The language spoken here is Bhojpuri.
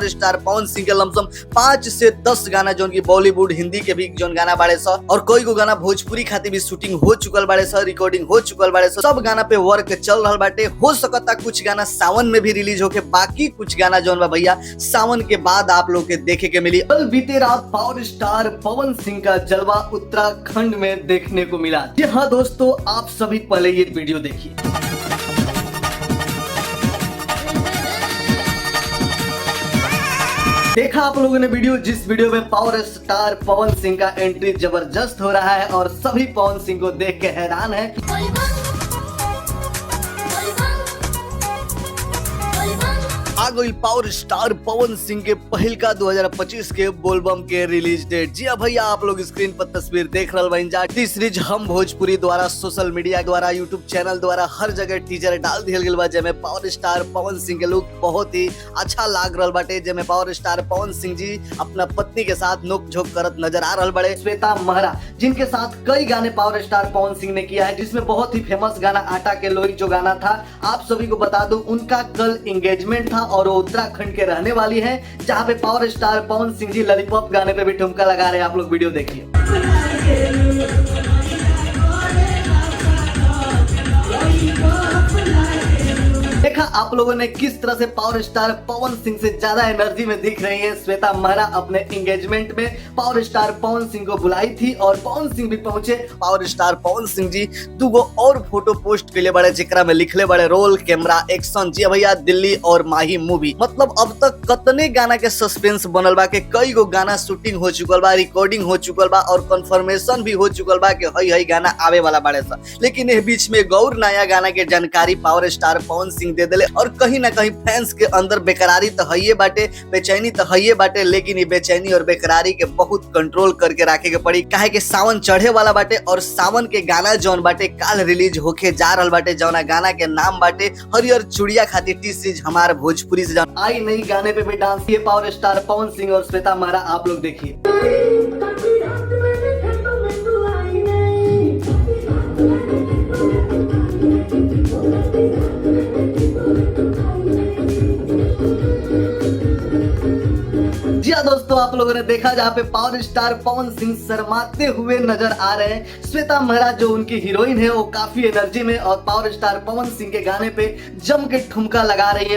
पावर स्टार पवन सिंह के लमसम 5 से 10 गाना जो की बॉलीवुड हिंदी के भी जोन गाना बाड़े स और कोई को गाना भोजपुरी खातिर भी शूटिंग हो चुकल बाड़े स, रिकॉर्डिंग हो चुकल बाड़े स। सब गाना पे वर्क चल रहा बाटे। हो सकता कुछ गाना सावन में भी रिलीज होके, बाकी कुछ गाना जोन बा भैया सावन के बाद आप लोग के देखे के मिली। कल बीते रात पावर स्टार पवन सिंह का जलवा उत्तराखंड में देखने को मिला। जी हाँ दोस्तों, आप सभी पहले ये वीडियो देखिए। देखा आप लोगों ने वीडियो, जिस वीडियो में पावर स्टार पवन सिंह का एंट्री जबरदस्त हो रहा है और सभी पवन सिंह को देख के हैरान है। आ गई पावर स्टार पवन सिंह के पहल का 2025 के बोलबम के रिलीज डेट। जी हाँ भैया, आप लोग स्क्रीन पर तस्वीर देख रहे हैं। टी सीरीज हम भोजपुरी द्वारा, सोशल मीडिया द्वारा, यूट्यूब चैनल द्वारा हर जगह टीजर डाल दिया गया बा, जेमे पावर स्टार पवन सिंह के लुक बहुत ही अच्छा लाग रहा बाटे। जेमे पावर स्टार पवन सिंह जी अपना पत्नी के साथ नोक झोंक करत नजर आ रहा बड़े। श्वेता महरा, जिनके साथ कई गाने पावर स्टार पवन सिंह ने किया है, जिसमें बहुत ही फेमस गाना आटा के लोई जो गाना था, आप सभी को बता दूं उनका कल एंगेजमेंट था और वो उत्तराखंड के रहने वाली है, जहां पे power star Pawan Singh ji lollipop गाने पे भी ठुमका लगा रहे हैं। आप लोग वीडियो देखिए। देखा आप लोगों ने किस तरह से पावर स्टार पवन सिंह से ज्यादा एनर्जी में दिख रही है श्वेता महरा। अपने एंगेजमेंट में पावर स्टार पवन सिंह को बुलाई थी और पवन सिंह भी पहुंचे। पावर स्टार पवन सिंह जी दुगो और फोटो पोस्ट के लिए बड़े, जिकरा में लिखले बड़े रोल कैमरा एक्शन। जी भैया, दिल्ली और माही मूवी। मतलब अब तक कतने गाना के सस्पेंस बनल बा के कई गो गाना शूटिंग हो चुकल बा, रिकॉर्डिंग हो चुकल बा और कंफर्मेशन भी हो चुकल बा कि हई गाना आवे वाला बाड़े सा। लेकिन इस बीच में गौर नया गाना के जानकारी पावर स्टार पवन सिंह दे दिले और कहीं ना कहीं फैंस के अंदर बेकरारी तो हइये बाटे, बेचैनी तो हइये बाटे। लेकिन ये बेचैनी और बेकरारी के बहुत कंट्रोल करके रखे के पड़ी, काहे कि सावन चढ़े वाला बाटे और सावन के गाना जौन बाटे काल रिलीज होके जा रहल बाटे। जौना गाना के नाम बाटे हरियर चूड़िया खातिर टी सीरीज हमार भोजपुरी से आई नई गाने पे भी डांस किए पावर स्टार पवन सिंह और श्वेता महरा। आप लोग देखिए। जी हाँ दोस्तों, आप लोगों ने देखा जहाँ पे पावर स्टार पवन सिंह शर्माते हुए नजर आ रहे हैं। श्वेता महरा जो उनकी हीरोइन है वो काफी एनर्जी में और पावर स्टार पवन सिंह के गाने पे जम के ठुमका लगा रही है।